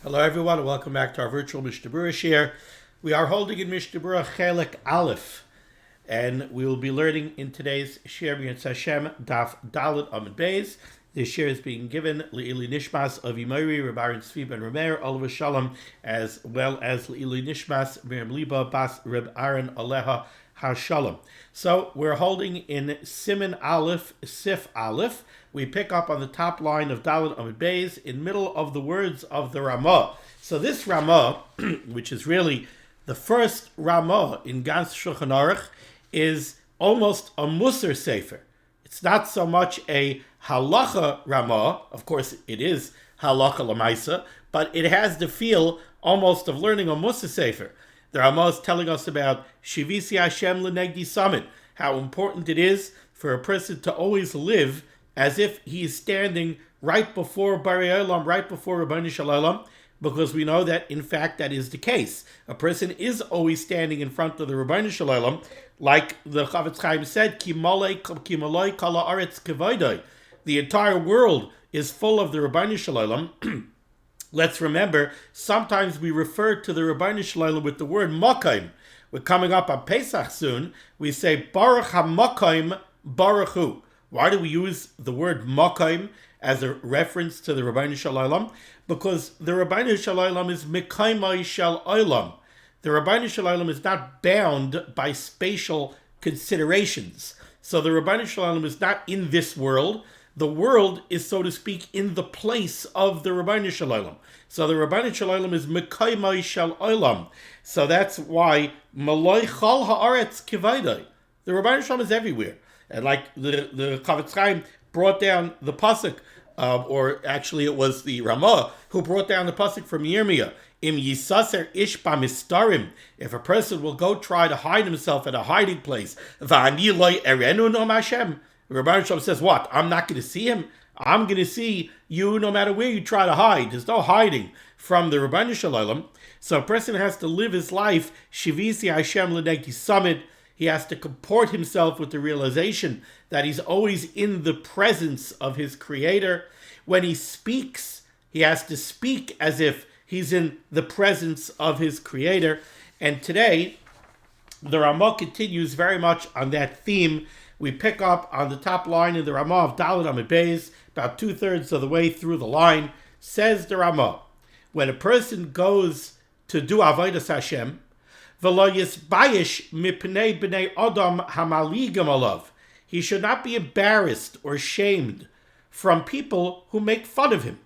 Hello everyone and welcome back to our virtual Mishnah Berurah share. We are holding in Mishnah Berurah Chelek Aleph, and we will be learning in today's share B'Yetz Hashem Daf Dalet Amud Beis. This share is being given Le'ili Nishmas of Imori, Reb Aaron Tzvi ben Remeir, Olav Shalom, as well as Le'ili Nishmas Miriam Liba Bas Reb Aaron Aleha HaShalom. So we're holding in Siman Aleph, Sif Aleph. We pick up on the top line of Dalet Amud Beis in middle of the words of the Ramah. So this Ramah, which is really the first Ramah in Gans Shulchan Aruch, is almost a Musar Sefer. It's not so much a halacha Ramah. Of course, it is halacha lamaisa, but it has the feel almost of learning a Musar Sefer. The Ramah is telling us about Shivisi Hashem L'negdi Summit, how important it is for a person to always live as if he is standing right before Bari Olam, right before Rabbeinu Shalom, because we know that, in fact, that is the case. A person is always standing in front of the Rabbeinu Shalom, like the Chavetz Chaim said, Ki malei kala aretz kevaydai. The entire world is full of the Rabbeinu Shalom. Let's remember, sometimes we refer to the Rabbeinu Shalom with the word Makaim. We're coming up on Pesach soon. We say, Baruch HaMakaim Baruch Hu. Why do we use the word Makaim as a reference to the Rabbeinu Shalom? Because the Rabbeinu Shalom is Mekaimai Shel Olam. The Rabbeinu Shalom is not bound by spatial considerations. So the Rabbeinu Shalom is not in this world. The world is, so to speak, in the place of the Rabbeinu Shalom. So the Rabbeinu Shalom is Mekaimai Shel Olam. So that's why Maloi Chal Haaretz Kivaydai. The Rabbeinu Shalom is everywhere. And like the Chavetz Chaim brought down the pasuk, or actually it was the Ramah who brought down the pasuk from Yirmiyah. Im yisaser ish b'mistarim. If a person will go try to hide himself at a hiding place, v'ani loy erenu nom Hashem. Rabbi Shalom says, what? I'm not going to see him? I'm going to see you no matter where you try to hide. There's no hiding from the Rabbeinu Shalom. So a person has to live his life, Shivisi Hashem L'negdi Summit. He has to comport himself with the realization that he's always in the presence of his Creator. When he speaks, he has to speak as if he's in the presence of his Creator. And today, the Ramah continues very much on that theme. We pick up on the top line in the Ramah of Dalet Amud Beis, about 2/3 of the way through the line. Says the Ramah, when a person goes to do Avodas Hashem, V'lo yisbayish mipnei b'nei Adam hamaligim alav. He should not be embarrassed or shamed from people who make fun of him.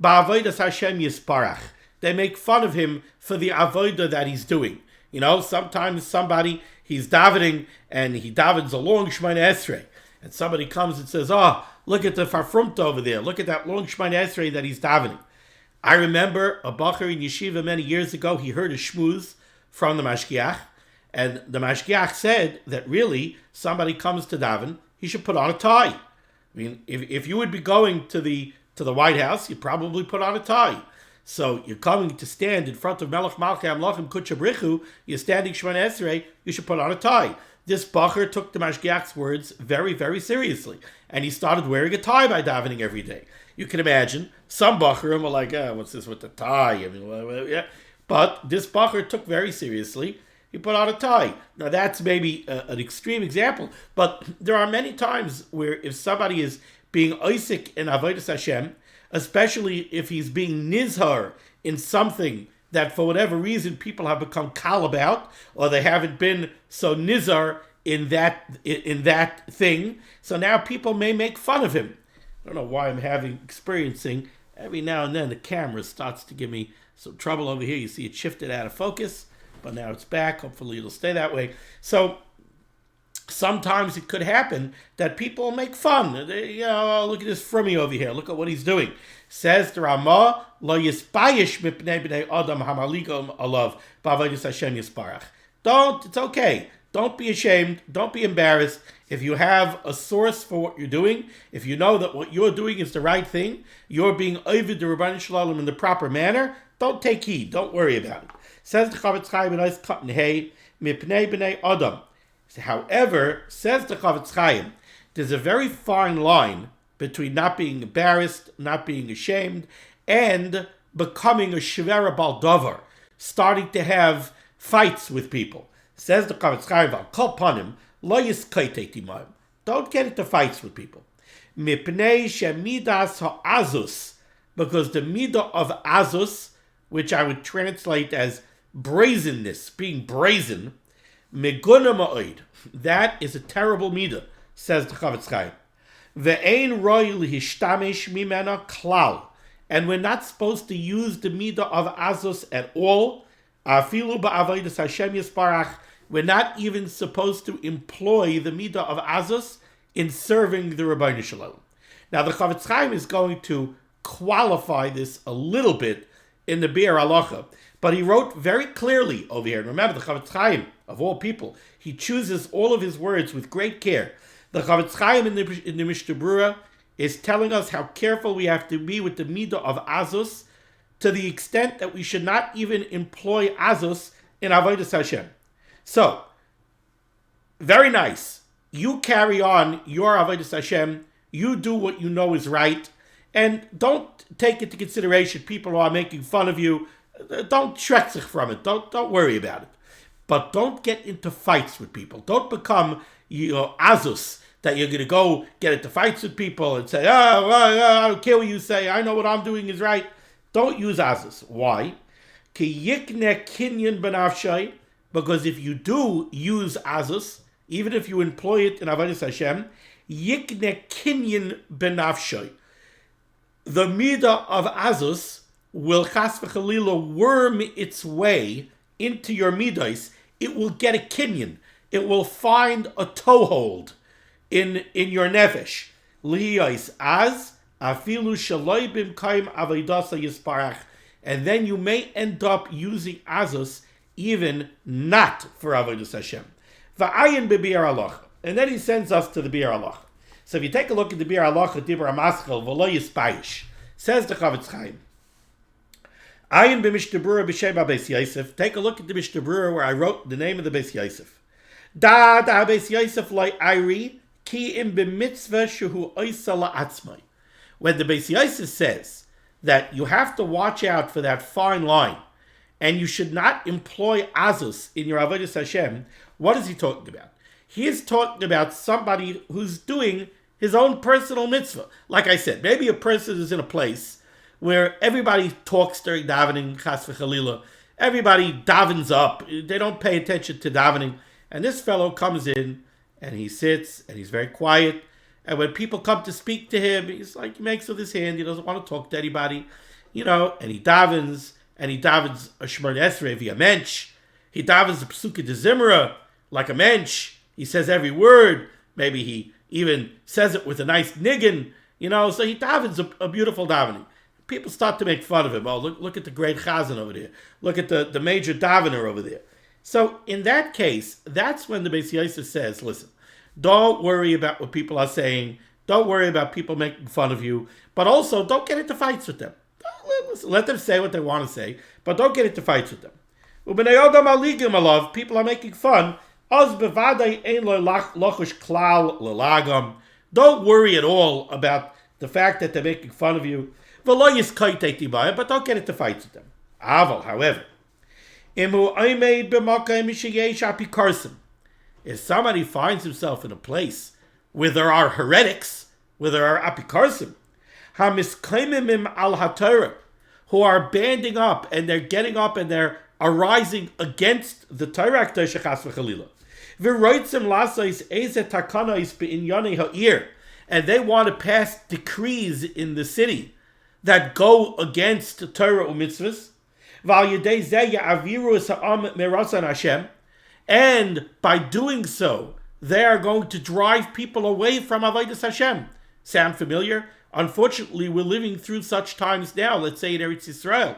Ba'avodas Hashem yisparach. They make fun of him for the avodah that he's doing. You know, sometimes somebody, he's davening and he davens a long Shemoneh Esrei, and somebody comes and says, "Oh, look at the farfrumta over there. Look at that long Shemoneh Esrei that he's davening." I remember a bacher in yeshiva many years ago. He heard a shmuz from the mashgiach, and the mashgiach said that really somebody comes to daven, he should put on a tie. I mean, if you would be going to the White House, you'd probably put on a tie. So you're coming to stand in front of Melech Malchei Amlachim Kutcha Brichu, you're standing Shemoneh Esrei, you should put on a tie. This bacher took the mashgiach's words very, very seriously, and he started wearing a tie by davening every day. You can imagine some bacherim were like, what's this with the tie? I mean, yeah. But this bacher took very seriously. He put on a tie. Now that's maybe an extreme example, but there are many times where if somebody is being oisik in Avodas Hashem, especially if he's being nizhar in something that for whatever reason people have become kal about, or they haven't been so nizhar in that thing, so now people may make fun of him. I don't know why I'm experiencing every now and then the camera starts to give me some trouble over here. You see it shifted out of focus, but now it's back. Hopefully it'll stay that way. So sometimes it could happen that people make fun. Look at this frummy over here. Look at what he's doing. Says the Ramah, Lo yisbayish mipnei b'nei Adam hamaligim alav b'avodas Hashem yisparach. It's okay. Don't be ashamed. Don't be embarrassed. If you have a source for what you're doing, if you know that what you're doing is the right thing, you're being ovid the Rabbeinu Shalom in the proper manner, don't take heed. Don't worry about it. Says the Chavetz Chaim in Ois Katan Hey, mipnei b'nei Adam. However, says the Chavetz Chaim, there's a very fine line between not being embarrassed, not being ashamed, and becoming a shivera baldover, starting to have fights with people. Says the Chavetz Chaim, Kol panim lo yiskaitei timayim. Don't get into fights with people. Mipnei shemidas ha'azus, because the midah of azus, which I would translate as brazenness, being brazen, meguna ma'od, that is a terrible midah, says the Chavetz Chaim. Ve'ein roi lihishtamesh mimena klal, and we're not supposed to use the midah of azus at all. Afilu ba'avodas Hashem yisparach, we're not even supposed to employ the midah of azus in serving the Rebbeinu Shalom. Now the Chavetz Chaim is going to qualify this a little bit in the Biur Halacha, but he wrote very clearly over here. And remember, the Chavetz Chaim, of all people, he chooses all of his words with great care. The Chavetz Chaim in the Mishnah Berurah is telling us how careful we have to be with the midah of azus, to the extent that we should not even employ azus in avodas Hashem. So, very nice. You carry on your avodas Hashem. You do what you know is right, and don't take into consideration people who are making fun of you. Don't schretzich from it. Don't worry about it. But don't get into fights with people. Don't become azus, that you're going to go get into fights with people and say, I don't care what you say. I know what I'm doing is right. Don't use azus. Why? Ki yikne kinyan benafshay, because if you do use azus, even if you employ it in avodas Hashem, yikne kinyan benafshay, the midah of azus will chas v'chalila worm its way into your midas. It will get a kinyan. It will find a toehold in your nefesh. Liyos az afilu shaloi bimkaim avodas yisparach, and then you may end up using azus even not for avodas Hashem. Va'ayin beBiur Halacha, and then he sends us to the Biur Halacha. So if you take a look at the Biur Halacha, Dibur HaMaschel v'lo yispayish, says the Chavetz Chaim, Ayin b'Mishnah Berurah b'Shem HaBeis Yosef. Take a look at the Mishnah Berurah where I wrote the name of the Beis Yosef. Da Beis Yosef lo ayri ki im b'mitzvah shehu oisa la'atzmai. When the Beis Yosef says that you have to watch out for that fine line, and you should not employ azus in your avodas Hashem, what is he talking about? He is talking about somebody who's doing his own personal mitzvah. Like I said, maybe a person is in a place where everybody talks during davening, chas v'chalila. Everybody davens up. They don't pay attention to davening. And this fellow comes in, and he sits, and he's very quiet. And when people come to speak to him, he's like, he makes with his hand. He doesn't want to talk to anybody, and he davens a Shemona Esrei via mensch. He davens a Pesukei de Zimra like a mensch. He says every word. Maybe he even says it with a nice niggin, so he davens a beautiful davening. People start to make fun of him. Oh, look at the great chazan over there. Look at the major davener over there. So in that case, that's when the Beis Yosef says, listen, don't worry about what people are saying. Don't worry about people making fun of you. But also, don't get into fights with them. Let them say what they want to say, but don't get into fights with them. People are making fun. Don't worry at all about the fact that they're making fun of you. But don't get into fights with them. However, if somebody finds himself in a place where there are heretics, where there are apikarsim, al HaTorah, who are banding up and they're getting up and they're arising against the Torah Kedusha chas v'chalila, and they want to pass decrees in the city that go against Torah u'mitzvahs, and by doing so, they are going to drive people away from avodas Hashem. Sound familiar? Unfortunately, we're living through such times now, let's say in Eretz Yisrael,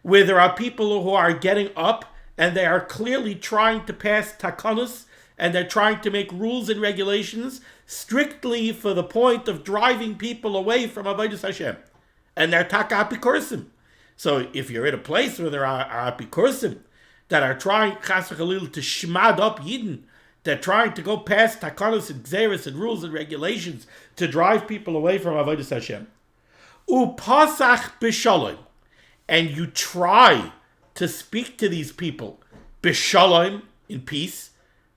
where there are people who are getting up and they are clearly trying to pass takanos, and they're trying to make rules and regulations strictly for the point of driving people away from avodas Hashem. And they're taka apikursim. So if you're in a place where there are apikursim that are trying, chas v'chalil, to shmad up Yidden, they're trying to go past takanos and gzeres and rules and regulations to drive people away from avodas Hashem. Upasach b'shalom, and you try to speak to these people b'shalom, in peace,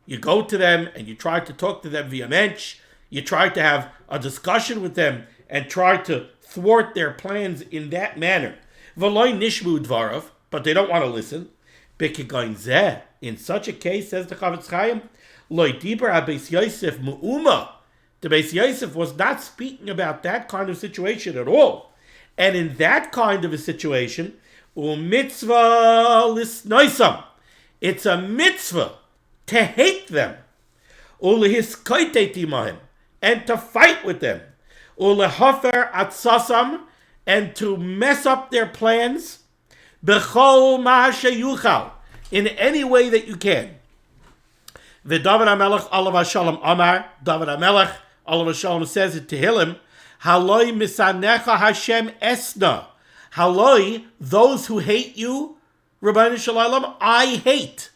you go to them and you try to talk to them via mensch, you try to have a discussion with them and try to thwart their plans in that manner. V'loy nishmu dvarav, but they don't want to listen. B'kigoyin zeh, in such a case, says the Chavetz Chaim, loy diber ha-Beis Yosef mu'uma. The Beis Yosef was not speaking about that kind of situation at all. And in that kind of a situation, u'mitzvah lisnoisam, it's a mitzvah to hate them, u'lehiskoiteit imahim, and to fight with them, u'lehofer atzasam, and to mess up their plans, b'chol ma sheyuchal, in any way that you can. V'David HaMelech Olav HaShalom Amar, David HaMelech Olav HaShalom says it to Tehillim, haloi misanecha Hashem esna, haloi, those who hate you, Rabbeinu Shalom, I hate.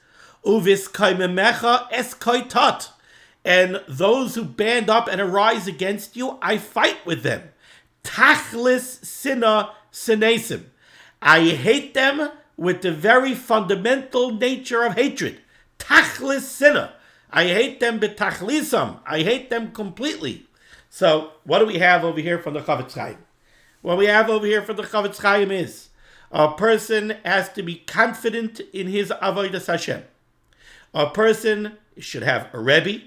Uvis kaimemecha eskoitat, and those who band up and arise against you, I fight with them. Tachlis sina sinesim, I hate them with the very fundamental nature of hatred. Tachlis sina, I hate them betachlisam, I hate them completely. So, what do we have over here from the Chavetz Chaim? What we have over here from the Chavetz Chaim is a person has to be confident in his avodas Hashem. A person should have a rebbe.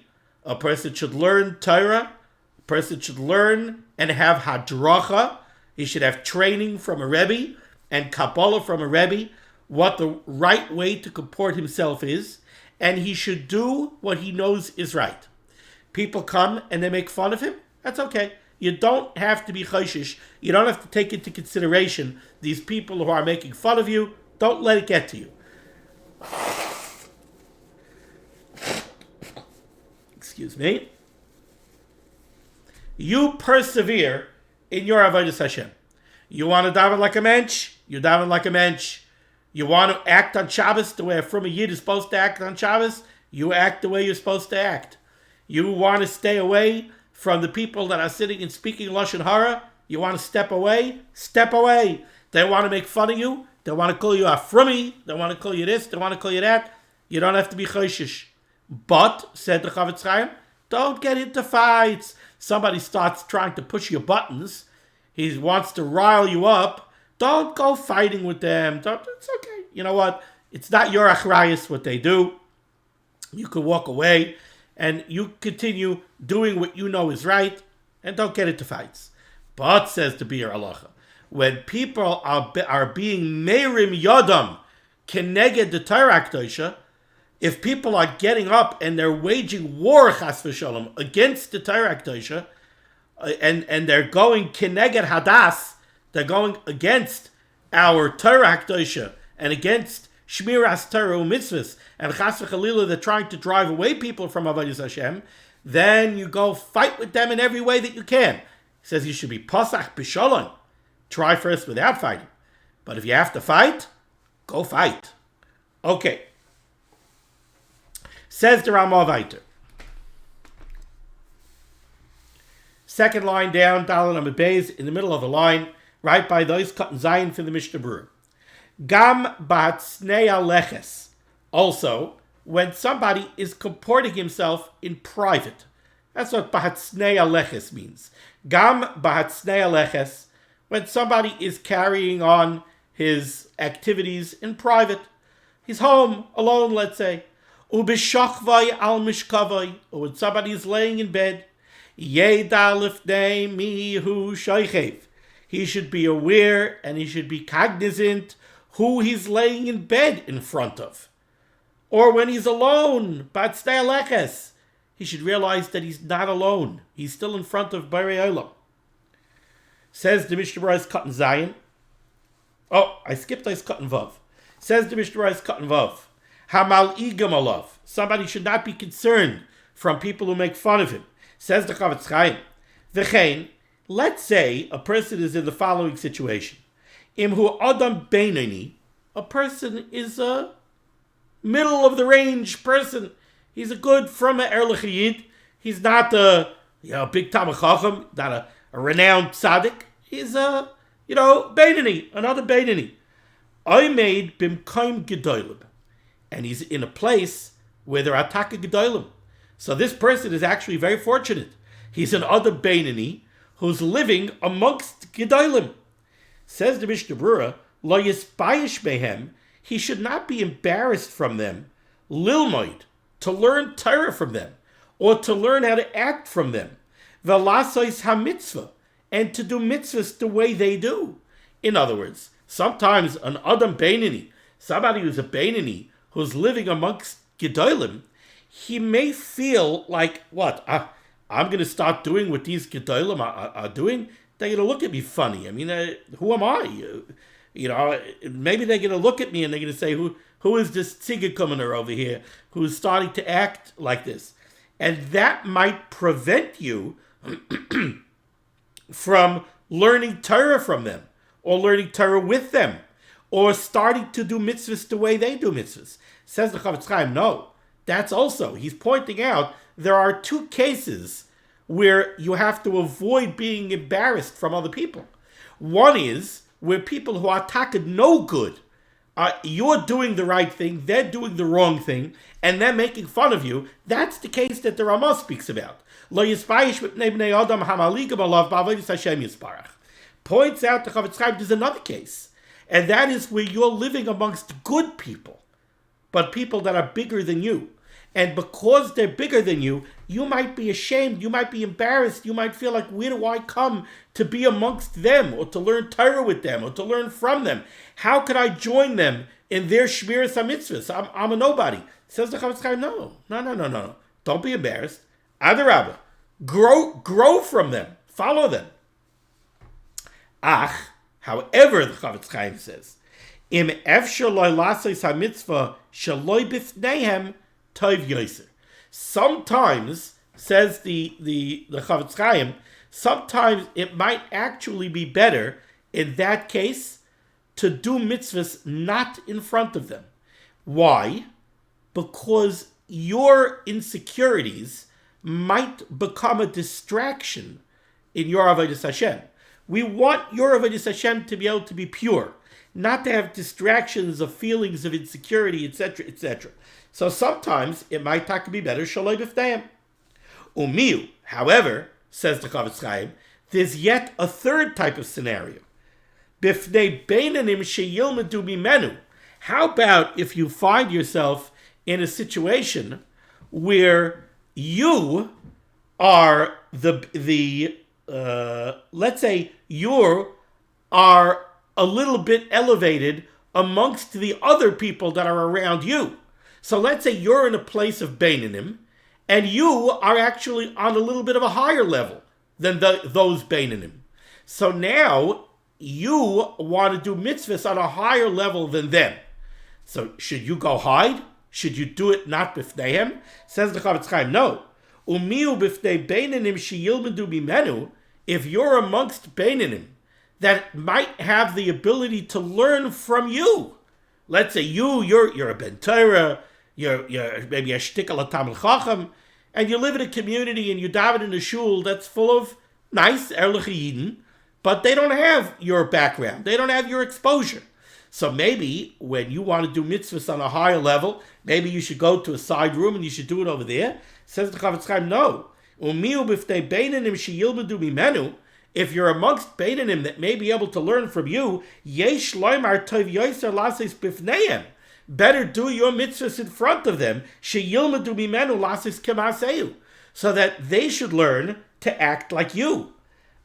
A person should learn Torah. A person should learn and have hadracha. He should have training from a rebbe and Kabbalah from a rebbe, what the right way to comport himself is, and he should do what he knows is right. People come and they make fun of him. That's okay. You don't have to be chayshish. You don't have to take into consideration these people who are making fun of you. Don't let it get to you. Excuse me. You persevere in your avodas Hashem. You want to daven like a mensch? You daven like a mensch. You want to act on Shabbos the way a from a Yid is supposed to act on Shabbos? You act the way you're supposed to act. You want to stay away from the people that are sitting and speaking Lashon Hara? You want to step away? Step away. They want to make fun of you. They want to call you a frummy. They want to call you this. They want to call you that. You don't have to be chayshish. But, said the Chavetz Chaim, don't get into fights. Somebody starts trying to push your buttons. He wants to rile you up. Don't go fighting with them. It's okay. You know what? It's not your achrayus what they do. You can walk away and you continue doing what you know is right and don't get into fights. But, says the Bir Halacha, when people are being merim yodam keneged the Torah Kedosha, if people are getting up and they're waging war chas v'shalom against the Torah Kedosha, and they're going keneged hadas, they're going against our Torah Kedosha and against shmiras Torah mitzvahs, and chas v'chalila, they're trying to drive away people from avodas Hashem, then you go fight with them in every way that you can. He says you should be pasach b'shalom. Try first without fighting. But if you have to fight, go fight. Okay. Says the Ramah weiter. Second line down, Dalet Amud Beis, in the middle of the line, right by those cutting Zion for the Mishnah Berurah. Gam ba'atznei aleches. Also, when somebody is comporting himself in private. That's what ba'atznei aleches means. Gam ba'atznei aleches, when somebody is carrying on his activities in private. He's home, alone, let's say. Ubishachvai al mishkavai, or when somebody is laying in bed. Yeda lifnei mihu shoichev. He should be aware and he should be cognizant who he's laying in bed in front of. Or when he's alone, ba'atznei aleches, he should realize that he's not alone. He's still in front of Borei Olam. Says the Mishnah Berurah Katan Zion. Oh, I skipped this Katan Vav. Says the Mishnah Berurah Katan Vav. Hamal igam alav. Somebody should not be concerned from people who make fun of him. Says the Chavetz Chaim. V'chein, let's say a person is in the following situation. Imhu adam beinoni. A person is a middle of the range person. He's a good from a erlich yid. He's not a big Talmid Chacham, not a renowned tzaddik. He's a beinoni, another beinoni. I made bimkaim gedolim, and he's in a place where there are taka gedolim. So this person is actually very fortunate. He's an other Beinani who's living amongst gedolim. Says the Mishnah Berurah, lo yispayish behem, he should not be embarrassed from them, lilmoid, to learn Torah from them, or to learn how to act from them, velasois hamitzvah, and to do mitzvahs the way they do. In other words, sometimes an Adam Beinani, somebody who's a Beinani, who's living amongst Gedolim, he may feel like, what, I'm going to start doing what these Gedolim are doing? They're going to look at me funny. I mean, who am I? Maybe they're going to look at me and they're going to say, who is this tziggekummener over here who's starting to act like this? And that might prevent you from learning Torah from them, or learning Torah with them, or starting to do mitzvahs the way they do mitzvahs. Says the Chavetz Chaim, no. That's also, he's pointing out, there are two cases where you have to avoid being embarrassed from other people. One is where people who are taked no good, you're doing the right thing, they're doing the wrong thing, and they're making fun of you. That's the case that the Ramah speaks about. Points out to Chavetz Chaim, there's another case, and that is where you're living amongst good people, but people that are bigger than you. And because they're bigger than you, you might be ashamed, you might be embarrassed, you might feel like, where do I come to be amongst them, or to learn Torah with them, or to learn from them? How can I join them in their shmiras hamitzvahs? I'm a nobody. Says the Chavetz Chaim, no. Don't be embarrassed. Adarabah. Grow from them. Follow them. However, the Chavetz Chaim says, Im efshar lo lasos hamitzvah shaloi bifneihem tov yoser. Sometimes, says the Chavetz Chaim, sometimes it might actually be better in that case to do mitzvahs not in front of them. Why? Because your insecurities might become a distraction in your avodas Hashem. We want your avodas Hashem to be able to be pure, not to have distractions of feelings of insecurity, etc., etc. So sometimes it might be better shaloi b'fneim. Umiu, however, says the Chavetz Chaim, there's yet a third type of scenario. B'fnei beinanim sheyilmedu mimenu. How about if you find yourself in a situation where you are let's say you are a little bit elevated amongst the other people that are around you. So let's say you're in a place of Beinanim, and you are actually on a little bit of a higher level than those Beinanim. So now you want to do mitzvahs on a higher level than them. So should you go hide? Should you do it not b'fneihem? Says the Chavetz Chaim, no. Umiu b'fnei Beinanim sheyilmedu mimenu. If you're amongst Beinanim that might have the ability to learn from you, let's say you're a Ben Torah, you're maybe a shtikal Talmid Chacham, and you live in a community and you daven in a shul that's full of nice Erlich Yidden, but they don't have your background, they don't have your exposure. So maybe when you want to do mitzvahs on a higher level, maybe you should go to a side room and you should do it over there. Says the Chavetz Chaim, no. If you're amongst Beinanim that may be able to learn from you, yesh loymar tov yoser lasis bifneihem. Better do your mitzvahs in front of them, sheyilmedu mimenu lasis kemaseyu, so that they should learn to act like you.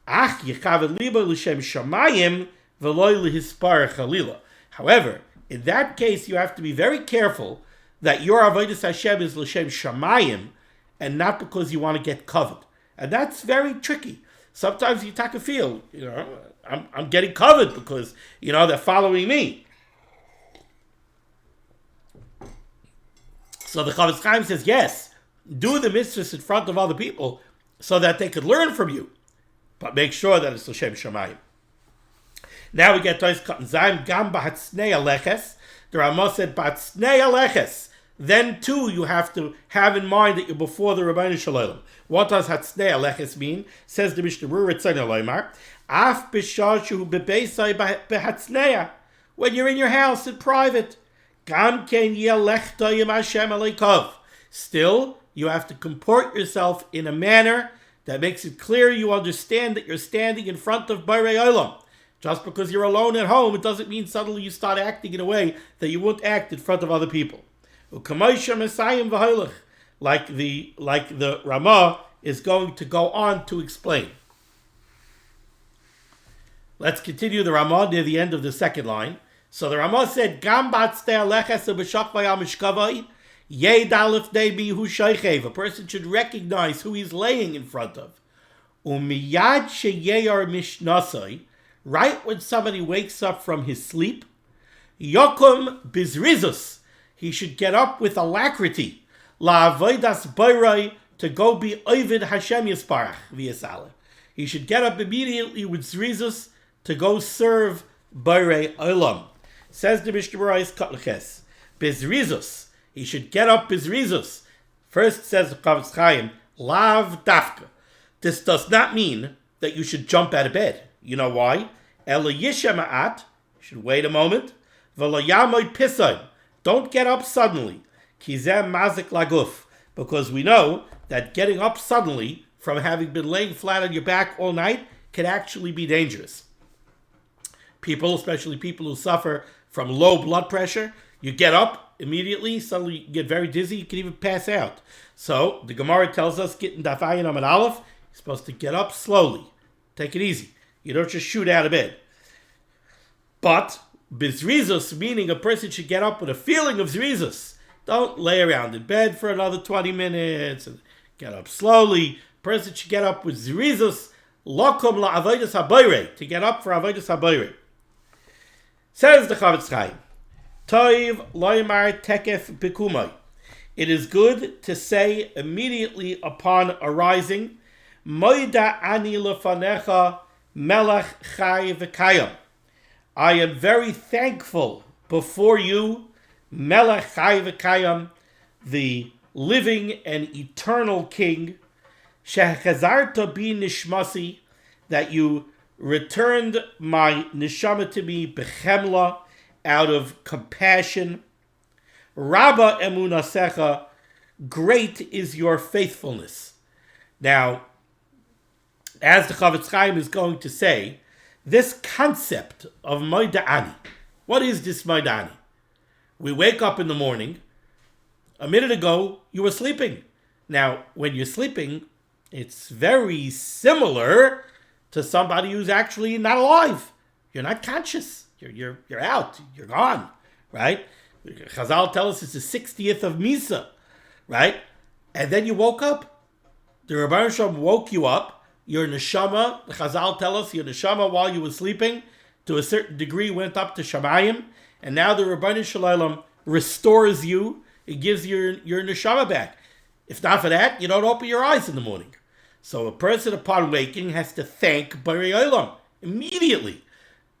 Ach yichav libo l'shem shamayim v'loy lehispar chalila. However, in that case, you have to be very careful that your avodas Hashem is l'shem shamayim, and not because you want to get covered. And that's very tricky. Sometimes you take a feel, I'm getting covered because, they're following me. So the Chavetz Chaim says, yes, do the mitzvahs in front of other people so that they could learn from you. But make sure that it's l'shem shamayim. Now we get to Zaim Gam B'Hatznei Aleches. The Ramah said, B'Hatznei Aleches. Then too, you have to have in mind that you're before the Rabbeinu Shalom. What does Hatznei Aleches mean? Says the Mishnah Berurah Tzana Loymar, Af b'shashu b'beisai b'hatznei. when you're in your house in private. Still, you have to comport yourself in a manner that makes it clear you understand that you're standing in front of Borei Olam. Just because you're alone at home, it doesn't mean suddenly you start acting in a way that you wouldn't act in front of other people. Like the Ramah is going to go on to explain. Let's continue the Ramah near the end of the second line. So the Ramah said, "Gam a person should recognize who he's laying in front of. Right when somebody wakes up from his sleep, yokum bizrizus, he should get up with alacrity, la'avodas bayrai, to go be ovid Hashem Yisparach v'yasale. He should get up immediately with zrizus to go serve Borei Olam." Says the Mishnah Kotleches, bizrizus. He should get up bizrizus. First says the Chavetz Chaim, lav dafka. This does not mean that you should jump out of bed. You know why? Ela yishama'at. You should wait a moment. V'lo yamoy pisayin. Don't get up suddenly. Kizem mazik laguf. Because we know that getting up suddenly from having been laying flat on your back all night can actually be dangerous. People, especially people who suffer from low blood pressure, you get up immediately, suddenly you get very dizzy, you can even pass out. So the Gemara tells us, get in Daf Ayin Amud Aleph, you're supposed to get up slowly. Take it easy. You don't just shoot out of bed. But bizrizus, meaning a person should get up with a feeling of zrizus. Don't lay around in bed for another 20 minutes and get up slowly. A person should get up with zrizus, lokum la'avodas habayre, to get up for avodas habayre. Says the Chavetz Chaim, Toiv loymar tekef bikumai. It is good to say immediately upon arising, Moida ani lefanecha melech chai v'kayam. I am very thankful before you, melech chai v'kayam, the living and eternal King, shechazarta bi nishmasi, that you returned my neshama to me bechemla, out of compassion. Rabba emunasecha, great is your faithfulness. Now, as the Chavetz Chaim is going to say, this concept of modeh ani, what is this modeh ani? We wake up in the morning. A minute ago, you were sleeping. Now, when you're sleeping, it's very similar to somebody who's actually not alive. You're not conscious. You're out. You're gone, right? Chazal tell us it's the 60th of Misa, right? And then you woke up. The Rebbeinu Shalom woke you up. Your neshama, the Chazal tell us, your neshama while you were sleeping, to a certain degree went up to Shamayim, and now the Rebbeinu Shalom restores you. It gives your neshama back. If not for that, you don't open your eyes in the morning. So a person upon waking has to thank Borei Olam immediately.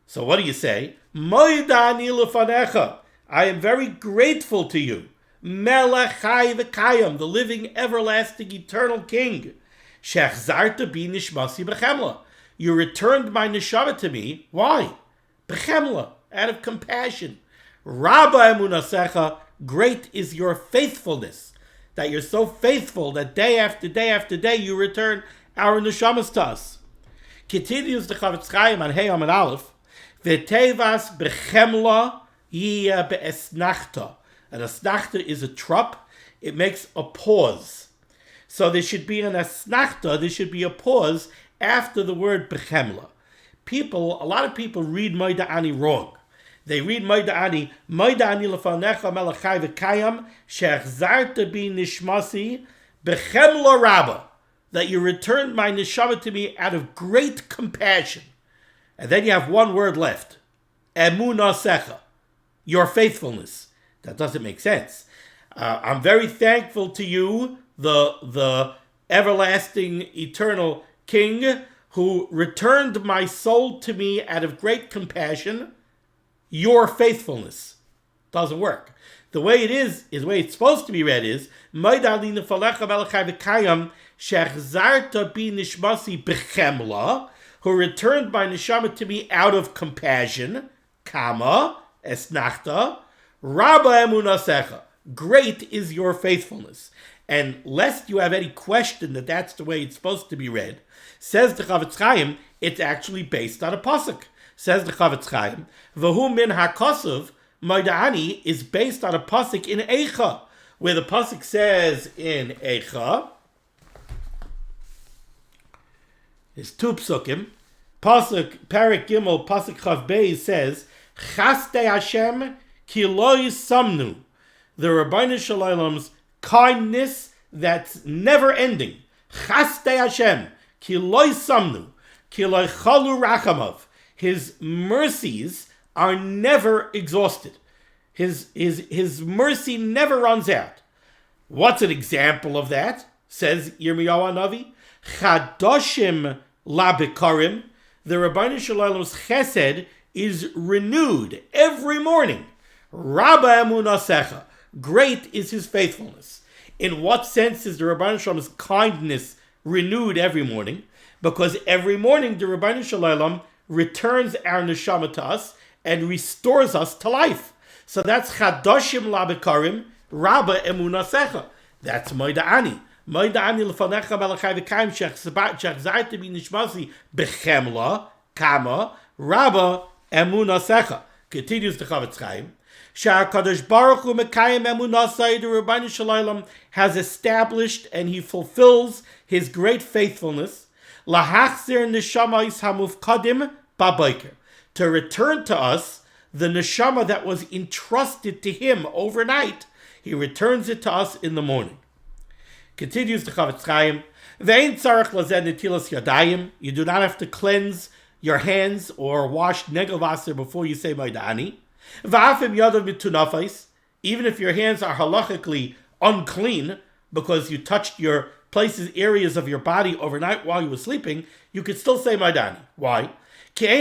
So what do you say? Moida ani lefanecha. I am very grateful to you. Melech chai v'kayam, the living, everlasting, eternal King. Shechzarta bi nishmasi bechemla. You returned my neshama to me. Why? Bechemla, out of compassion. Rabba emunasecha, great is your faithfulness. That you're so faithful that day after day after day you return our neshamas to us. Continues the Chavetz Chaim on Hey Amud Aleph. V'tevas bechemla yiyeh be'esnachta. An asnachta is a trup. It makes a pause. So there should be an asnachta, there should be a pause after the word bechemla. A lot of people read modeh ani wrong. They read modeh ani lefanecha melech chai v'kayam, she'achzarta bi nishmasi, bechemla rabba, that you returned my neshama to me out of great compassion. And then you have one word left, emunasecha, your faithfulness. That doesn't make sense. I'm very thankful to you, the everlasting, eternal King, who returned my soul to me out of great compassion. Your faithfulness doesn't work. The way it is the way it's supposed to be read is, Moida ani lefanecha melech chai v'kayam, she'achzarta bi nishmasi bechemla, who returned my neshama to me out of compassion, comma, esnachta, Rabba emunasecha. Great is your faithfulness. And lest you have any question that that's the way it's supposed to be read, says the Chavetz Chaim, it's actually based on a pasuk. Says the Chavetz Chaim, V'hu min hakosov, Moidani is based on a pasuk in Eicha, where the pasuk says in Eicha, there's two psukim, pasuk, Parak Gimel, pasuk Chav Beis says, Chaste Hashem ki lo yisamnu, the Rabbeinu Shalom's kindness that's never ending. Chaste Hashem ki lo yisamnu, ki lo chalu rachamav. His mercies are never exhausted. His mercy never runs out. What's an example of that? Says Yirmiyahu Hanavi, Chadoshim la bekarim. The Rabbeinu Shalom's chesed is renewed every morning. Rabba emunasecha. Great is his faithfulness. In what sense is the Rabbeinu Shalom's kindness renewed every morning? Because every morning the Rabbeinu Shalom returns our neshama to us and restores us to life. So that's Chadoshim la bekarim, Rabba emunasecha. That's modeh ani. Modeh ani lefanecha melachai v'kaim shech bi nishmasi bechemla kama Rabba emunasecha. Continues the Chavetz Chaim. Sha'akadosh Baruch Hu mekayim emunasai. The Rabbeinu Shalom has established and he fulfills his great faithfulness. Lahachzir neshamayis hamufkadim babayker. To return to us the neshama that was entrusted to him overnight, he returns it to us in the morning. Continues the Chavetz Chaim, Ve'ein tzarech lazed netilas yadayim. You do not have to cleanse your hands or wash negel vaser before you say modeh ani. Va'afim yadav mitunafais. Even if your hands are halachically unclean because you touched your areas of your body overnight while you were sleeping, you could still say modeh ani. Why? Because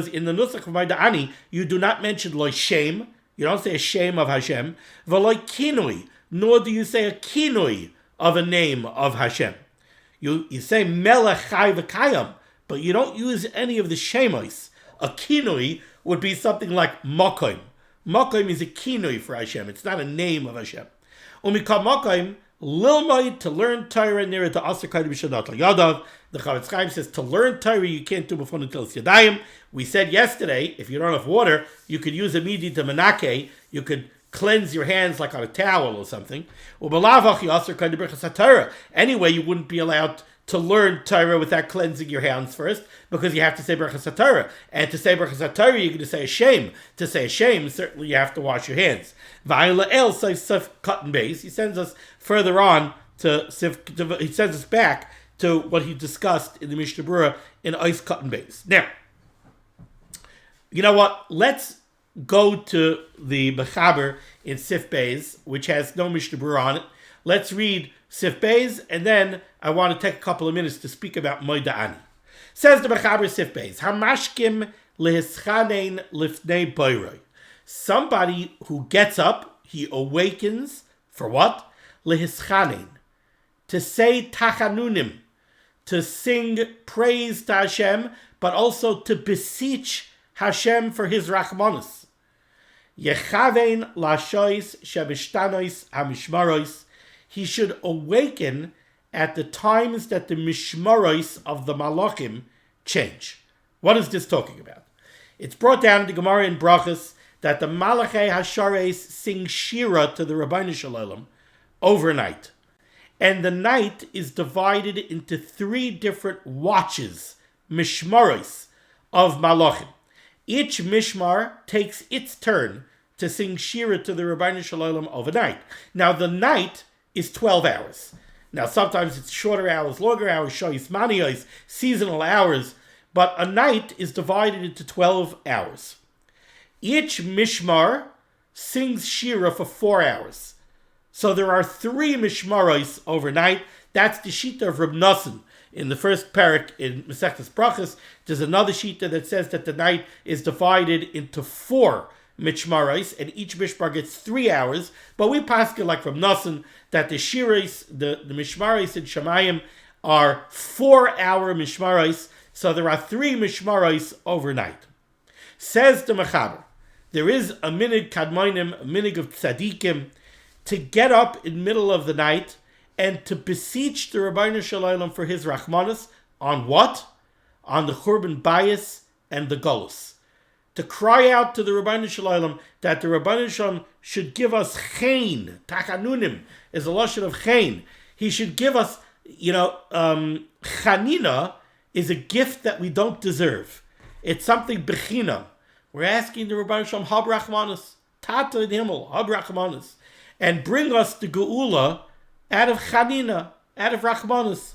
in the nusach of modeh ani, you do not mention loy shame. You don't say a shame of Hashem. V'loy kinui. Nor do you say a kinui of a name of Hashem. You say melech chai v'kayam, but you don't use any of the shemos. A kinui would be something like makoim. Makoim is a kinui for Hashem. It's not a name of Hashem. Umikam makoim, lilmoid, to learn Torah near to aser kadim b'shadat yadav. The Chavetz Chaim says to learn Torah you can't do before until it's yadayim. We said yesterday, if you don't have water, you could use a midi to menake. You could cleanse your hands like on a towel or something. Anyway, you wouldn't be allowed to learn Torah without cleansing your hands first, because you have to say Berachas HaTorah. And to say Berachas HaTorah, you're going to say a shame. To say a shame, certainly you have to wash your hands. He sends us further on he sends us back to what he discussed in the Mishnah Berurah in Ois Cotton Base. Now, you know what? Let's go to the Mechaber in Sif Beis, which has no Mishnah Berurah on it. Let's read Sif Beis, and then I want to take a couple of minutes to speak about modeh ani. Says the Mechaber Sif Beis, Hamashkim lehischanein lifnei boiroi. Somebody who gets up, he awakens, for what? Lehischanein. To say tachanunim, to sing praise to Hashem, but also to beseech Hashem for his rachmanos. Yechavein lashois shebishtanois hamishmaros. He should awaken at the times that the mishmaros of the malachim change. What is this talking about? It's brought down in the Gemara in Brachos that the Malachei Hashares sing Shira to the Rabbeinu Shalom overnight. And the night is divided into 3 different watches, mishmaros, of malachim. Each mishmar takes its turn to sing Shira to the Rabbeinu Shalom overnight. Now the night is 12 hours. Now sometimes it's shorter hours, longer hours, shoyis maniyos, seasonal hours, but a night is divided into 12 hours. Each mishmar sings Shira for 4 hours. So there are 3 mishmaros overnight. That's the shita of Reb Nosson. In the first parak in Masechtas Brachos, there's another shita that says that the night is divided into 4 mishmaros, and each mishmar gets 3 hours. But we paskin like Reb Nosson that the shiras, the mishmaros in Shemayim are 4-hour mishmaros. So there are 3 mishmaros overnight. Says the Mechaber, there is a minig kadmonim, a minig of tzadikim, to get up in the middle of the night and to beseech the Rabbeinu Shalom for his rachmanis on what? On the Churban Bayis and the Golus. To cry out to the Rabbeinu Shalom that the Rabbeinu Shalom should give us chen, tachanunim is a lashon of chen. He should give us, chanina is a gift that we don't deserve. It's something bechina. We're asking the Rabbeinu Shalom, hab rachmanis, tata in himmel, hab rachmanis, and bring us the geula out of chanina, out of rachmanis.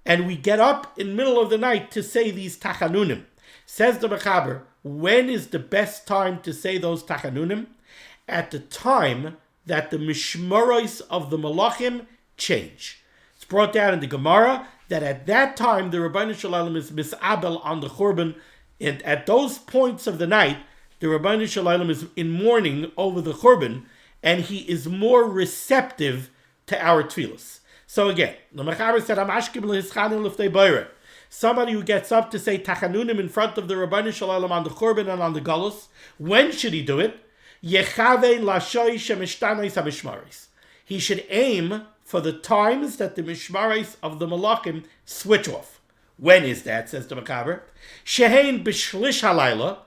And we get up in the middle of the night to say these tachanunim. Says the Mechaber, when is the best time to say those tachanunim? At the time that the mishmaros of the malachim change. It's brought down in the Gemara that at that time the Rabbeinu Shalom is misabel on the Churban, and at those points of the night, the Rabbeinu Shalom is in mourning over the Churban, and he is more receptive to our tefillas. So again, the Mechaber said, "Amashkim lehischanim l'ftei Berurah." Somebody who gets up to say tachanunim in front of the Rabbeinu Shalom on the Churban and on the Galus, when should he do it? Yechavein lashoy shemishtanos hamishmaros. He should aim for the times that the mishmaros of the malachim switch off. When is that, says the Mechaber? Shehein b'shlish halayla.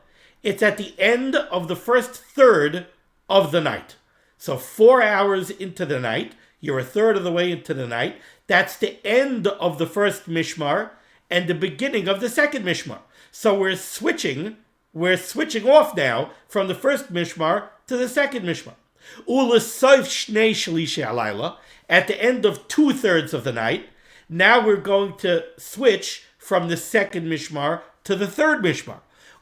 It's at the end of the first third of the night. So 4 hours into the night, you're a third of the way into the night. That's the end of the first mishmar and the beginning of the second mishmar. So we're switching off now from the first mishmar to the second mishmar. U'lesoif shnei shlishi halayla. At the end of 2/3 of the night, now we're going to switch from the second mishmar to the third mishmar.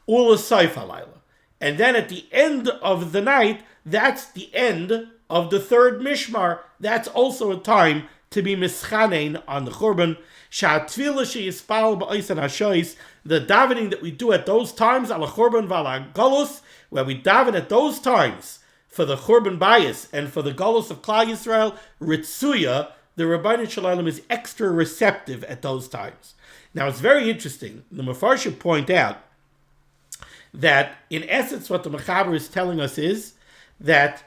U'lesoif halayla. And then at the end of the night, that's the end of the third mishmar. That's also a time to be mischanein on the Churban. Sha'atfilah sheyispal ba'ois and hashois. The davening that we do at those times, ala Churban v'ala Golus, where we daven at those times for the Churban Bayis and for the Golus of Klal Yisrael, Ritzuya, the Rabbeinu Shalom is extra receptive at those times. Now it's very interesting. The Mefarshim point out that in essence what the Mechaber is telling us is that,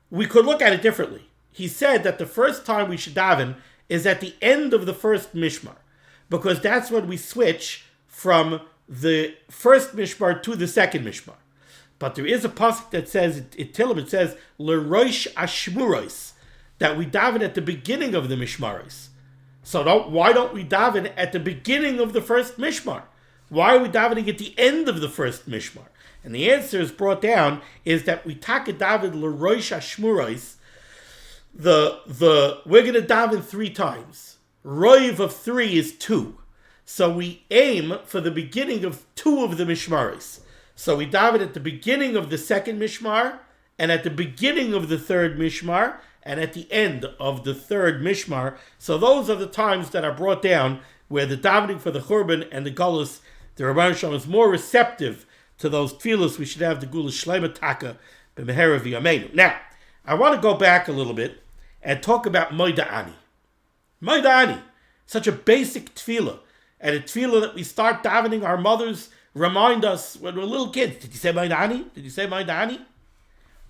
we could look at it differently. He said that the first time we should daven is at the end of the first mishmar, because that's when we switch from the first mishmar to the second mishmar. But there is a pasuk that says, it says, L'roish ashmuros, that we daven at the beginning of the mishmaros. So why don't we daven at the beginning of the first mishmar? Why are we davening at the end of the first mishmar? And the answer is brought down is that we take a daven l'roish ashmuros. We're going to daven 3 times. Roiv of 3 is 2. So we aim for the beginning of 2 of the mishmaros. So we daven at the beginning of the second mishmar, and at the beginning of the third mishmar, and at the end of the third mishmar. So those are the times that are brought down where the davening for the Churban and the Golus, the Rabbeinu Shalom is more receptive to those tefillos. We should have the Gula Shleima Taka b'mehera v'yameinu. Now, I want to go back a little bit and talk about modeh ani. Modeh ani, such a basic tefillah, and a tefillah that we start davening. Our mothers remind us when we're little kids. Did you say modeh ani? Did you say modeh ani?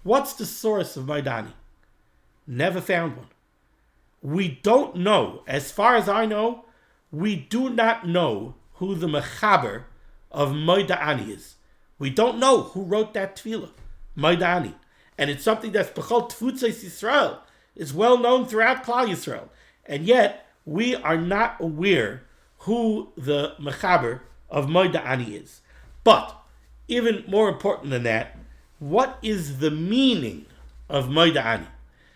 What's the source of modeh ani? Never found one. We don't know. As far as I know, we do not know who the mechaber of modeh ani is. We don't know who wrote that tefillah, modeh ani. And it's something that's b'chol tfutzos Yisrael. It's well known throughout Klal Yisrael. And yet, we are not aware who the mechaber of modeh ani is. But, even more important than that, what is the meaning of modeh ani?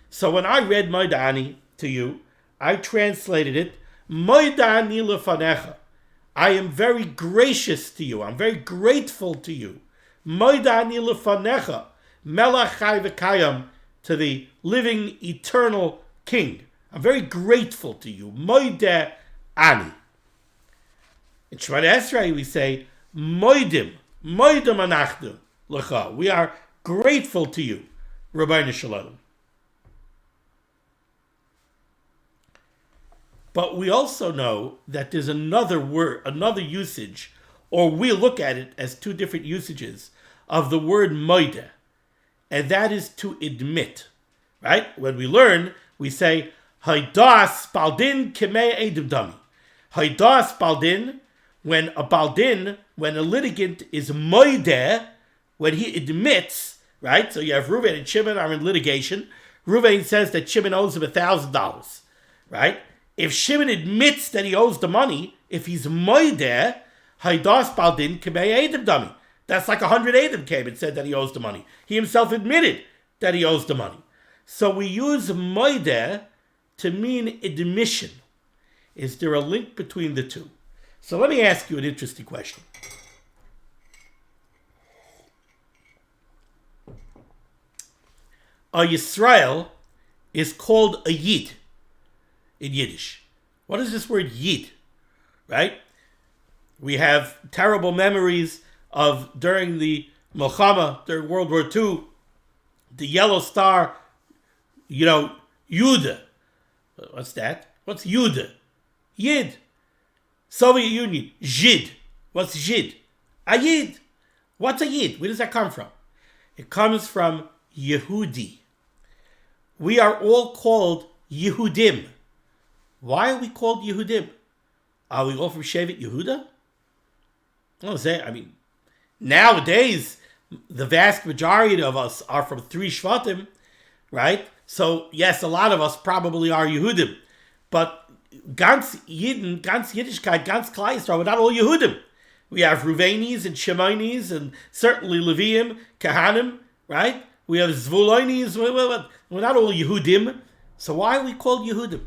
So when I read modeh ani to you, I translated it, modeh ani lefanecha. I am very gracious to you. I'm very grateful to you. Modeh ani lefanecha. Melech chai v'kayam, to the living, eternal King. I'm very grateful to you. Modeh ani. In Shemona Esrei we say, Moidim anachnu lecha. We are grateful to you, Rabbeinu Shalom. But we also know that there's another word, another usage or we look at it as two different usages of the word modeh, and that is to admit, right? When we learn, we say, Haidas baldin kemei edim dami. Haidas baldin, when a litigant is modeh, when he admits, right? So you have Reuven and Siman are in litigation. Reuven says that Siman owes him $1,000, right? If Siman admits that he owes the money, if he's modeh, Haidas baldin kemei edim dami. That's like 100 edim came and said that he owes the money. He himself admitted that he owes the money. So we use modeh to mean admission. Is there a link between the two? So let me ask you an interesting question. A Yisrael is called a Yid in Yiddish. What is this word Yid? Right? We have terrible memories of during the Milchama, during World War II, the Yellow Star, Yudah. What's that? What's Yudah? Yid. Soviet Union. Jid. What's Jid? A Yid. What's a Yid? Where does that come from? It comes from Yehudi. We are all called Yehudim. Why are we called Yehudim? Are we all from Shevet Yehuda? Nowadays, the vast majority of us are from 3 Shvatim, right? So, yes, a lot of us probably are Yehudim. But ganz Yidden, ganz Yiddishkeit, ganz Klal Yisrael, we're not all Yehudim. We have Ruvenis and Shemanis and certainly Leviim, Kahanim, right? We have Zvulonis. We're not all Yehudim. So why are we called Yehudim?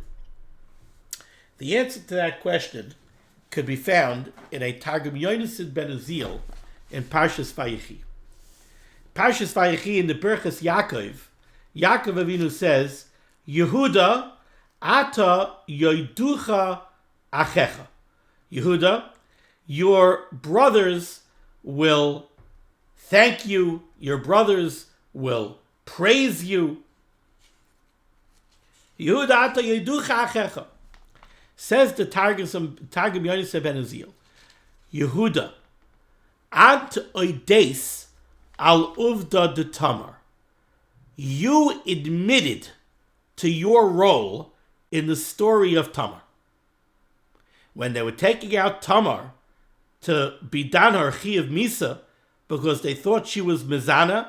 The answer to that question could be found in a Targum Yonasan ben Uziel in Parshas Vayechi. Parshas Vayechi in the Berurah Yaakov Avinu says, Yehuda, ata yoiducha achecha. Yehuda, your brothers will thank you, your brothers will praise you. Yehuda, ata yoiducha achecha. Says the Targum Yonasan ben Uziel, Yehuda, ant oides al uvda de Tamar. You admitted to your role in the story of Tamar. When they were taking out Tamar to be dan her chi of Misa because they thought she was Mizana,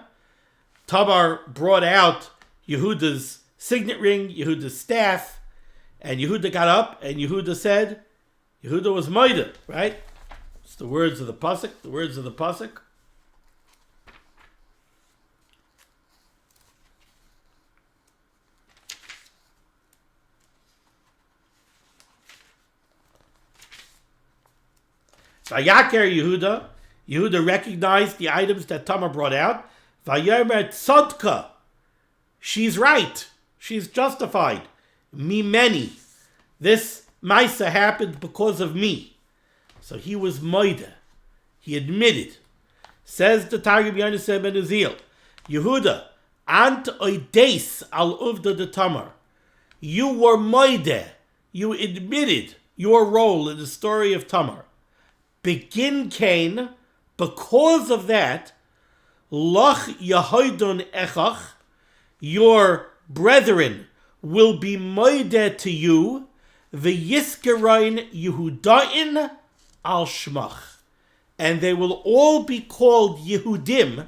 Tamar brought out Yehuda's signet ring, Yehuda's staff, and Yehuda got up and Yehuda said, Yehuda was modeh, right? It's the words of the pasuk, Vayaker Yehuda recognized the items that Tamar brought out. Vayomer tzodka, she's right, she's justified. Mimeni, this Maisa happened because of me. So he was modeh, he admitted. Says the Targum Yonasan ben Uziel, Yehuda, ant oides al uvda de Tamar. You were modeh, you admitted your role in the story of Tamar. Begin Cain, because of that, Lach Yehoidon Echach, your brethren will be modeh to you, V'yiskerein Yehudain al Shmach, and they will all be called Yehudim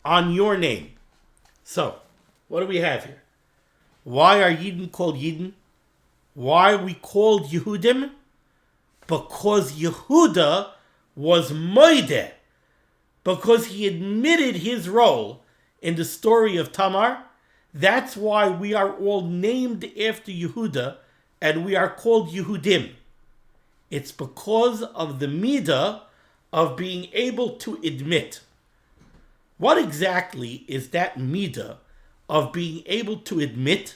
on your name. So, what do we have here? Why are Yidden called Yidden? Why are we called Yehudim? Because Yehuda was modeh, because he admitted his role in the story of Tamar. That's why we are all named after Yehuda, and we are called Yehudim. It's because of the midah of being able to admit. What exactly is that midah of being able to admit?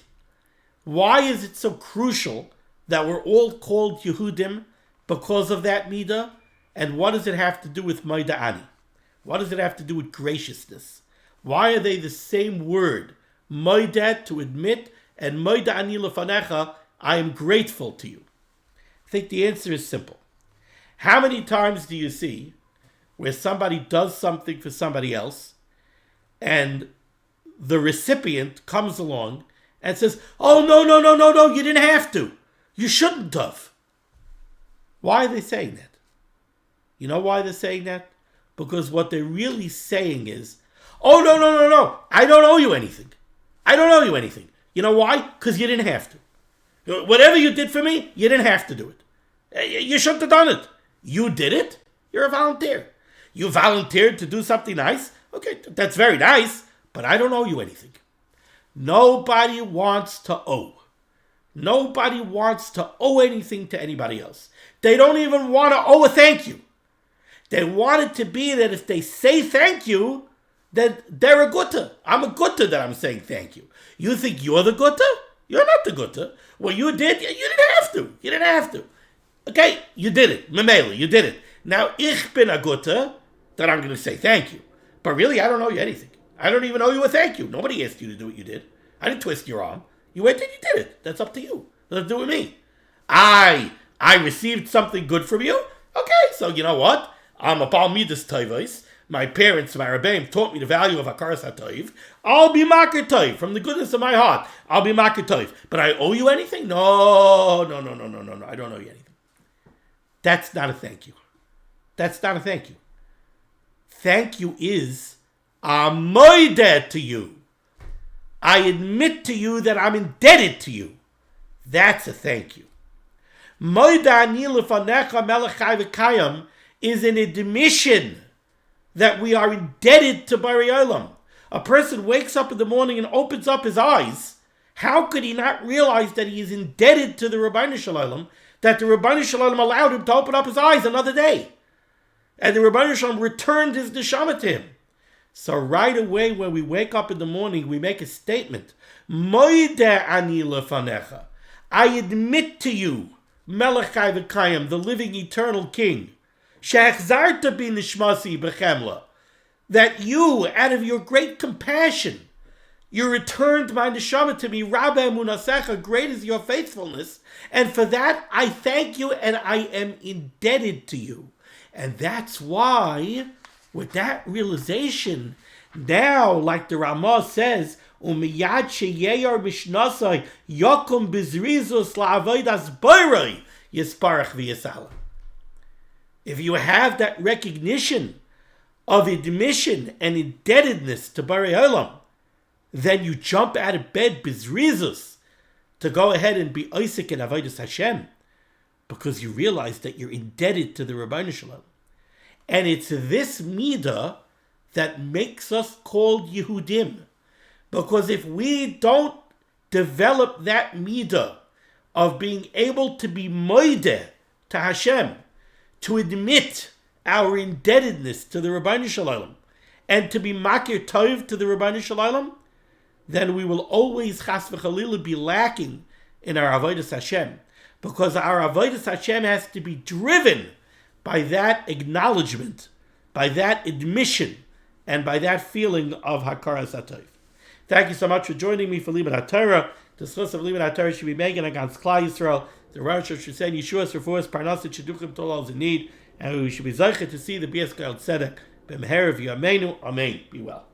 Why is it so crucial that we're all called Yehudim because of that midah? And what does it have to do with modeh ani? What does it have to do with graciousness? Why are they the same word? Modeh, to admit, and modeh ani lefanecha, I am grateful to you. I think the answer is simple. How many times do you see where somebody does something for somebody else, and the recipient comes along and says, "Oh, no, you didn't have to. You shouldn't have." Why are they saying that? You know why they're saying that? Because what they're really saying is, "Oh, no, I don't owe you anything. I don't owe you anything." You know why? Because you didn't have to. Whatever you did for me, you didn't have to do it. You shouldn't have done it. You did it. You're a volunteer. You volunteered to do something nice. Okay, that's very nice, but I don't owe you anything. Nobody wants to owe. Nobody wants to owe anything to anybody else. They don't even want to owe a thank you. They want it to be that if they say thank you, that they're a gutta. I'm a gutta that I'm saying thank you. You think you're the gutta? You're not the gutta. Well, you did. You didn't have to. You didn't have to. Okay, you did it. Memela, you did it. Now, ich bin a gutta that I'm going to say thank you. But really, I don't owe you anything. I don't even owe you a thank you. Nobody asked you to do what you did. I didn't twist your arm. You went and you did it. That's up to you. Nothing to do with me. I received something good from you. Okay, so you know what? I'm a Baal Midas Toivos. My parents, my Rebbeim, taught me the value of Hakaras HaToiv. I'll be Makar Toiv. From the goodness of my heart, I'll be Makar Toiv. But I owe you anything? No. I don't owe you anything. That's not a thank you. That's not a thank you. Thank you is a modeh to you. I admit to you that I'm indebted to you. That's a thank you. Modeh ani lefanecha melech chai v'kayim is an admission that we are indebted to Bari Olam. A person wakes up in the morning and opens up his eyes. How could he not realize that he is indebted to the Ribbono Shel Olam, that the Ribbono Shel Olam allowed him to open up his eyes another day? And the Ribbono Shel Olam returned his neshama to him. So right away when we wake up in the morning, we make a statement. Modeh ani lefanecha. I admit to you, Melech Chai v'Kayim, the living eternal King, she'achzarta bi nishmasi b'chemla, that you, out of your great compassion, you returned my neshama to me, Rabbe Emunasecha, great is your faithfulness, and for that I thank you and I am indebted to you. And that's why, with that realization, now, like the Ramah says, Umiyad sheyeyar mishnasai yakum bizrizus la'avodas boiroi yisparach v'yisala. If you have that recognition of admission and indebtedness to Bari Olam, then you jump out of bed bizrizus to go ahead and be Isaac and Avodas Hashem, because you realize that you're indebted to the Ribbono Shel Olam. And it's this midah that makes us called Yehudim. Because if we don't develop that midah of being able to be modeh to Hashem, to admit our indebtedness to the Ribbono Shel Olam, and to be makir tov to the Ribbono Shel Olam, then we will always chas v'chalila be lacking in our avodas Hashem. Because our avodas Hashem has to be driven by that acknowledgement, by that admission, and by that feeling of hakaras hatov. Thank you so much for joining me for limud HaTorah. The source of limud HaTorah should be megan against Klal Yisrael. The Rosh should say Yeshua's refuahs parnasit sheduchim to all in need, and we should be zeicher to see the Bias Gal Tzedek b'meher v'yameinu. Amen. Be well.